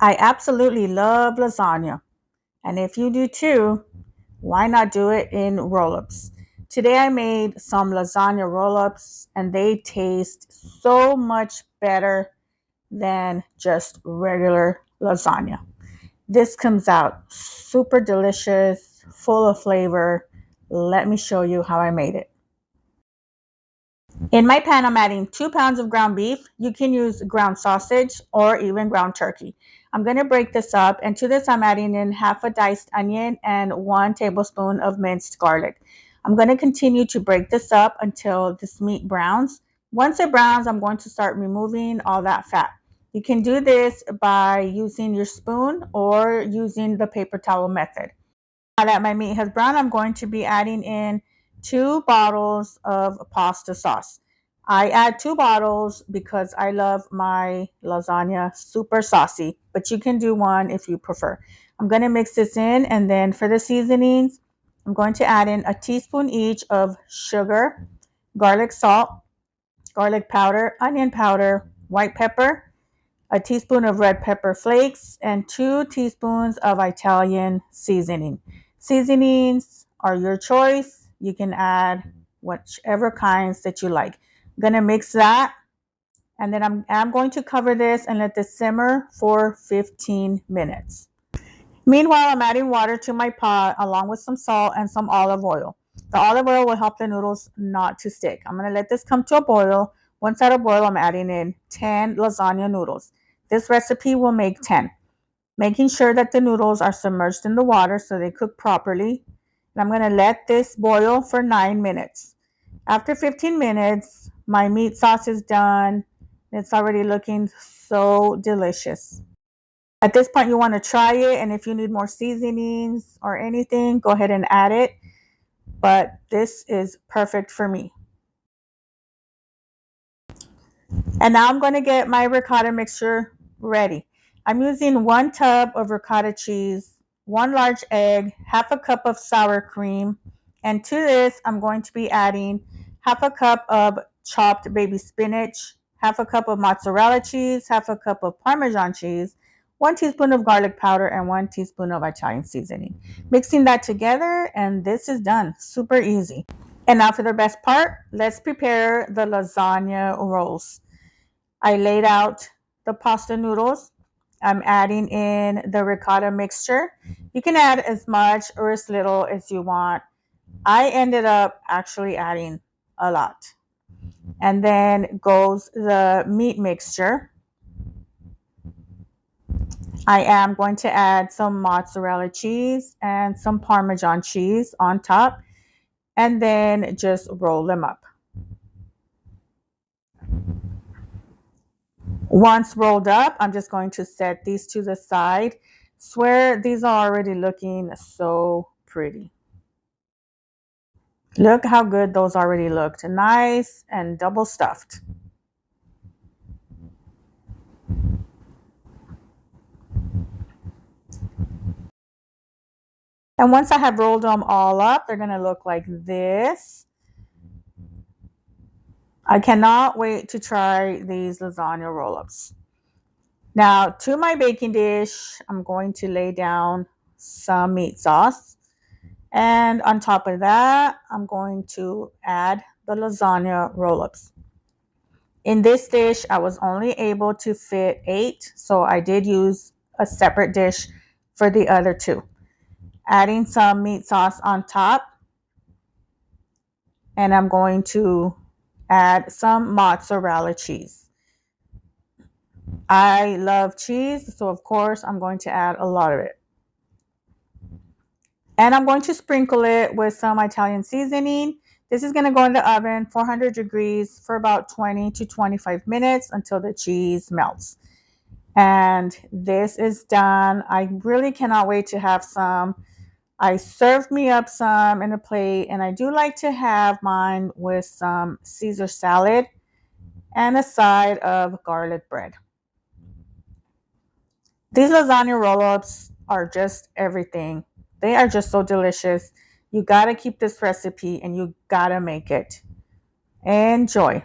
I absolutely love lasagna. And if you do too, why not do it in roll ups? Today I made some lasagna roll ups and they taste so much better than just regular lasagna. This comes out super delicious, full of flavor. Let me show you how I made it. In my pan, I'm adding 2 pounds of ground beef. You can use ground sausage or even ground turkey. I'm going to break this up, and to this, I'm adding in half a diced onion and 1 tablespoon of minced garlic. I'm going to continue to break this up until this meat browns. Once it browns, I'm going to start removing all that fat. You can do this by using your spoon or using the paper towel method. Now that my meat has browned, I'm going to be adding in 2 bottles of pasta sauce. I add 2 bottles because I love my lasagna super saucy, but you can do one if you prefer. I'm going to mix this in, and then for the seasonings, I'm going to add in a teaspoon each of sugar, garlic salt, garlic powder, onion powder, white pepper, a teaspoon of red pepper flakes, and 2 teaspoons of Italian seasoning. Seasonings are your choice. You can add whichever kinds that you like. I'm going to mix that, and then I'm going to cover this and let this simmer for 15 minutes. Meanwhile, I'm adding water to my pot along with some salt and some olive oil. The olive oil will help the noodles not to stick. I'm going to let this come to a boil. Once at a boil, I'm adding in 10 lasagna noodles. This recipe will make 10. Making sure that the noodles are submerged in the water so they cook properly. And I'm going to let this boil for 9 minutes. After 15 minutes, my meat sauce is done. It's already looking so delicious. At this point, you want to try it, and if you need more seasonings or anything, go ahead and add it. But this is perfect for me. And now I'm going to get my ricotta mixture ready. I'm using 1 tub of ricotta cheese, 1 large egg, half a cup of sour cream, and to this, I'm going to be adding half a cup of chopped baby spinach, half a cup of mozzarella cheese, half a cup of Parmesan cheese, 1 teaspoon of garlic powder, and 1 teaspoon of Italian seasoning. Mixing that together, and this is done. Super easy. And now for the best part, let's prepare the lasagna rolls. I laid out the pasta noodles. I'm adding in the ricotta mixture. You can add as much or as little as you want. I ended up actually adding a lot. And then goes the meat mixture. I am going to add some mozzarella cheese and some Parmesan cheese on top, and then just roll them up. Once rolled up, I'm just going to set these to the side. Swear these are already looking so pretty. Look how good those already looked. Nice and double stuffed. And once I have rolled them all up, they're going to look like this. I cannot wait to try these lasagna roll-ups. Now, to my baking dish, I'm going to lay down some meat sauce. And on top of that, I'm going to add the lasagna roll-ups. In this dish, I was only able to fit 8, so I did use a separate dish for the other 2. Adding some meat sauce on top, and I'm going to add some mozzarella cheese. I love cheese, so of course I'm going to add a lot of it. And I'm going to sprinkle it with some Italian seasoning. This is going to go in the oven, 400 degrees, for about 20 to 25 minutes until the cheese melts. And this is done. I really cannot wait to have some. I served me up some in a plate, and I do like to have mine with some Caesar salad and a side of garlic bread. These lasagna roll-ups are just everything. They are just so delicious. You gotta keep this recipe and you gotta make it. Enjoy.